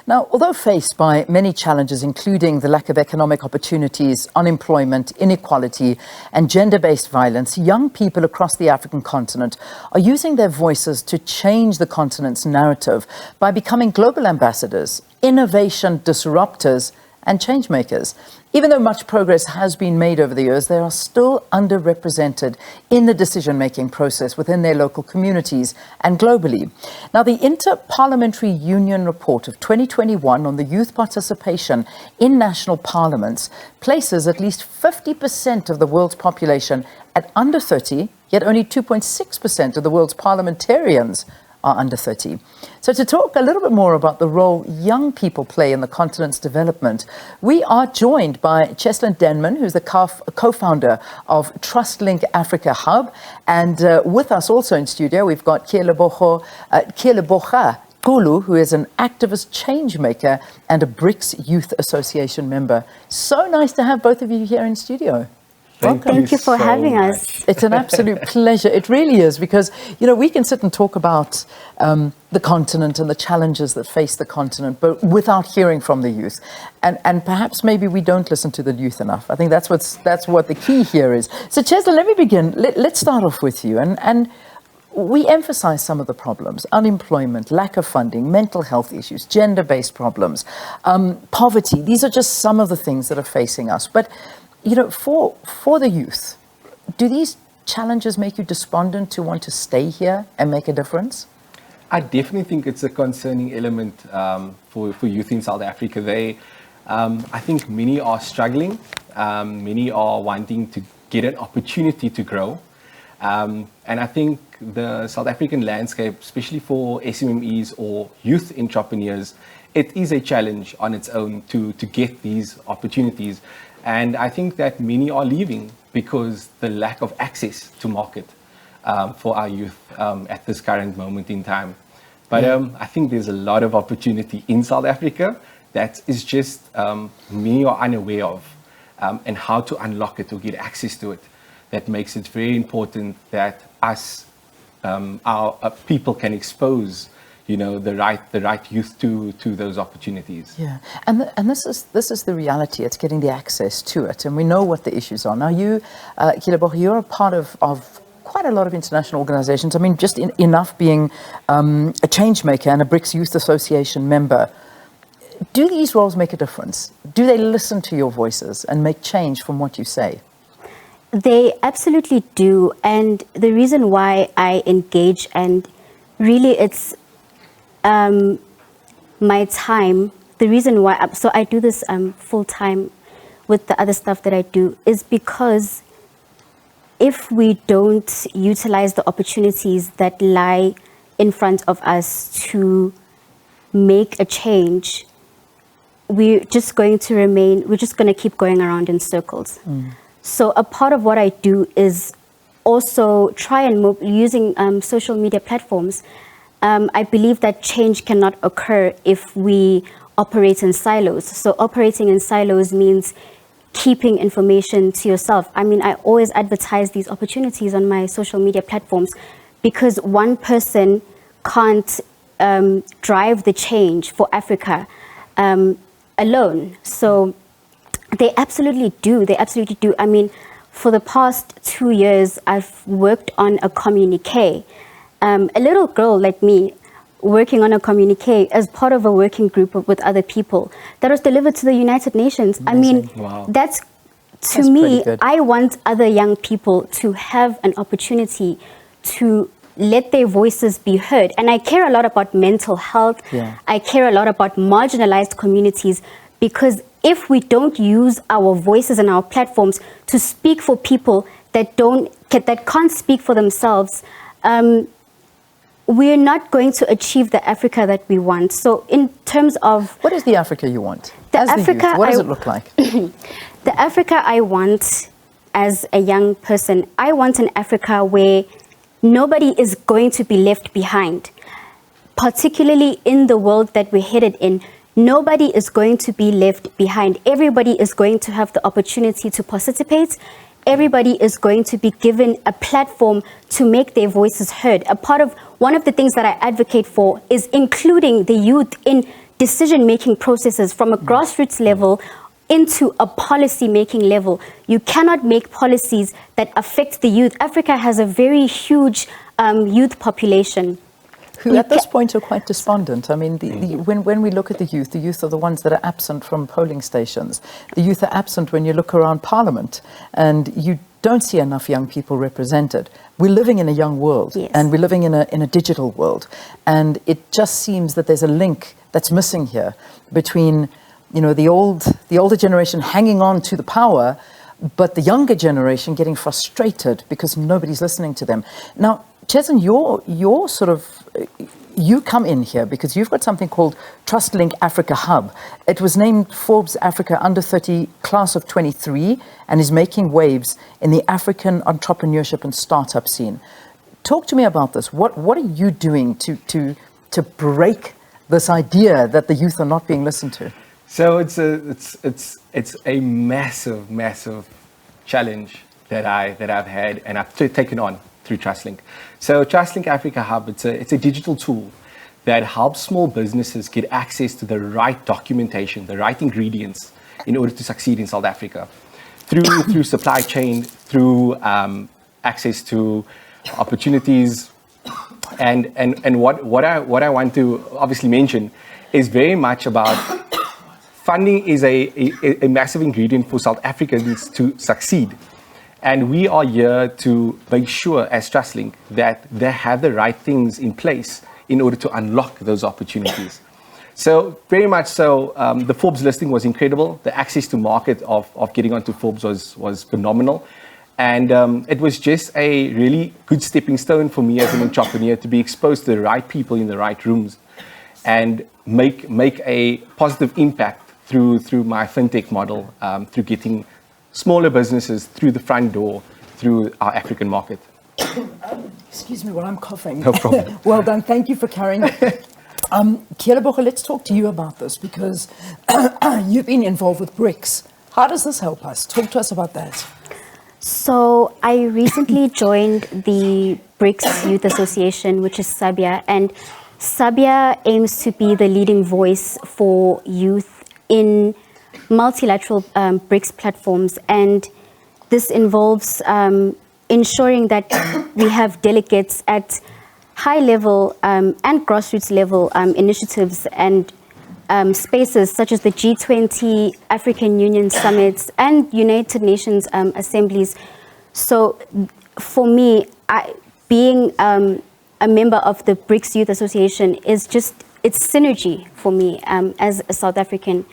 Now, although faced by many challenges, including the lack of economic opportunities, unemployment, inequality, and gender-based violence, young people across the African continent are using their voices to change the continent's narrative by becoming global ambassadors, innovation disruptors, and changemakers. Even though much progress has been made over the years, they are still underrepresented in the decision-making process within their local communities and globally. Now, the Inter-Parliamentary Union report of 2021 on the youth participation in national parliaments places at least 50% of the world's population at under 30, yet only 2.6% of the world's parliamentarians are under 30. So to talk a little bit more about the role young people play in the continent's development, we are joined by Cheslin Denman, who's the co-founder of Trustlink Africa Hub. And with us also in studio, we've got Kealeboga Xulu, who is an activist changemaker and a BRICS Youth Association member. So nice to have both of you here in studio. Thank you for having us. It's an absolute pleasure. It really is, because, you know, we can sit and talk about the continent and the challenges that face the continent, but without hearing from the youth. And perhaps maybe we don't listen to the youth enough. I think that's what the key here is. So, Cheslin, let me begin. Let's start off with you. And we emphasize some of the problems: unemployment, lack of funding, mental health issues, gender-based problems, poverty. These are just some of the things that are facing us. But you know, for the youth, do these challenges make you despondent to want to stay here and make a difference? I definitely think it's a concerning element for youth in South Africa. I think many are struggling. Many are wanting to get an opportunity to grow. And I think the South African landscape, especially for SMMEs or youth entrepreneurs, it is a challenge on its own to get these opportunities. And I think that many are leaving because the lack of access to market for our youth at this current moment in time. But I think there's a lot of opportunity in South Africa that is just many are unaware of, and how to unlock it or get access to it. That makes it very important that us, our people, can expose, you know, the right youth to those opportunities. Yeah, and this is the reality. It's getting the access to it, and we know what the issues are. Now, you, Kealeboga, you're a part of quite a lot of international organizations. I mean, just enough being a changemaker and a BRICS Youth Association member. Do these roles make a difference? Do they listen to your voices and make change from what you say? They absolutely do, and the reason why I engage, and really it's my time, the reason why, so I do this full time with the other stuff that I do, is because if we don't utilize the opportunities that lie in front of us to make a change, we're just going to keep going around in circles. So a part of what I do is also try and using social media platforms. I believe that change cannot occur if we operate in silos. So operating in silos means keeping information to yourself. I mean, I always advertise these opportunities on my social media platforms because one person can't drive the change for Africa alone. So they absolutely do. They absolutely do. I mean, for the past 2 years, I've worked on a communique. A little girl like me working on a communique as part of a working group with other people that was delivered to the United Nations. Amazing. I mean, wow. That's me, I want other young people to have an opportunity to let their voices be heard. And I care a lot about mental health. Yeah. I care a lot about marginalized communities, because if we don't use our voices and our platforms to speak for people that can't speak for themselves, we're not going to achieve the Africa that we want. So in terms of... What is the Africa you want? What does it look like? The Africa I want as a young person, I want an Africa where nobody is going to be left behind. Particularly in the world that we're headed in, nobody is going to be left behind. Everybody is going to have the opportunity to participate. Everybody is going to be given a platform to make their voices heard. One of the things that I advocate for is including the youth in decision-making processes from a grassroots level into a policy-making level. You cannot make policies that affect the youth. Africa has a very huge youth population. Who at this point are quite despondent. I mean, when we look at the youth are the ones that are absent from polling stations. The youth are absent when you look around Parliament, and you don't see enough young people represented. We're living in a young world, yes, and we're living in a digital world, and it just seems that there's a link that's missing here between, you know, the older generation hanging on to the power, but the younger generation getting frustrated because nobody's listening to them. Now, Cheslin, you're sort of, you come in here because you've got something called Trustlink Africa Hub. It was named Forbes Africa Under 30 Class of 23 and is making waves in the African entrepreneurship and startup scene. Talk to me about this. What are you doing to break this idea that the youth are not being listened to? So it's a massive challenge that I've had and I've taken on through Trustlink. So Trustlink Africa Hub, it's a digital tool that helps small businesses get access to the right documentation, the right ingredients in order to succeed in South Africa through supply chain, through access to opportunities. And what I want to obviously mention is very much about funding is a massive ingredient for South Africans to succeed. And we are here to make sure as Trustlink that they have the right things in place in order to unlock those opportunities. So very much so, the Forbes listing was incredible. The access to market of getting onto Forbes was phenomenal. And it was just a really good stepping stone for me as an entrepreneur to be exposed to the right people in the right rooms and make a positive impact through my fintech model, through getting smaller businesses through the front door, through our African market. Excuse me while I'm coughing. No problem. Well done. Thank you for carrying it. Kealeboga, let's talk to you about this because you've been involved with BRICS. How does this help us? Talk to us about that. So I recently joined the BRICS Youth Association, which is SABIA, and SABIA aims to be the leading voice for youth in multilateral BRICS platforms, and this involves ensuring that we have delegates at high level and grassroots level initiatives and spaces such as the G20, African Union summits, and United Nations assemblies. So for me, being a member of the BRICS Youth Association is just, it's synergy for me as a South African.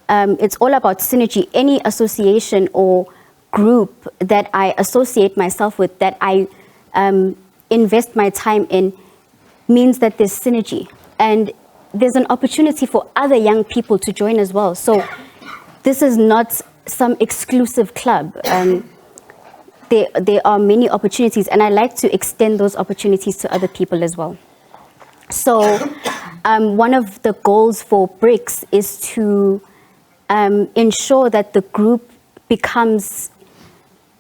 It's all about synergy. Any association or group that I associate myself with, that I invest my time in, means that there's synergy. And there's an opportunity for other young people to join as well. So this is not some exclusive club. There are many opportunities, and I like to extend those opportunities to other people as well. So one of the goals for BRICS is to ensure that the group becomes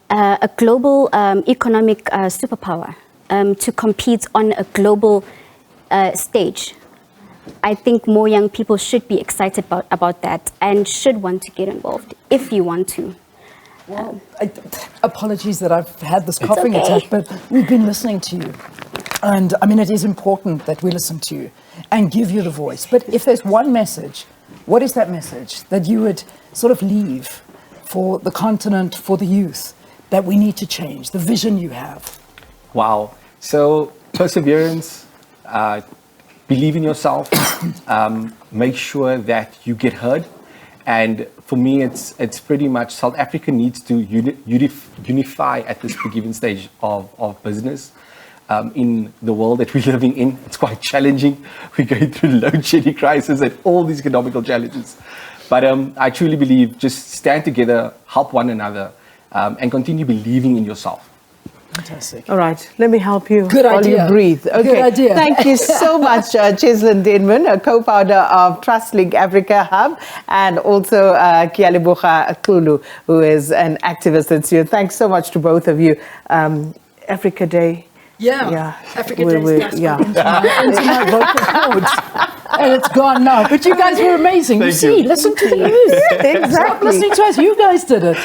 a global economic superpower to compete on a global stage. I think more young people should be excited about that and should want to get involved if you want to. Well, apologies that I've had this coughing attack, but we've been listening to you. And I mean, it is important that we listen to you and give you the voice. But if there's one message, what is that message that you would sort of leave for the continent, for the youth, that we need to change, the vision you have? Wow. So perseverance, believe in yourself, make sure that you get heard. And for me, it's pretty much South Africa needs to unify at this given stage of business. In the world that we're living in, it's quite challenging. We're going through load shedding crisis and all these economical challenges. But I truly believe just stand together, help one another, and continue believing in yourself. Fantastic. All right, let me help you Good while idea. you breathe. Okay. Good idea. Thank you so much, Cheslin Denman, a co-founder of Trustlink Africa Hub, and also Kealeboga Xulu, who is an activist at SEO. Thanks so much to both of you. Africa Day. Yeah. Africa We- Day we- starts yeah. into my vocal cords. and it's gone now. But you guys were amazing. Thank you see, you. listen to the news. Stop Exactly. listening to us. You guys did it.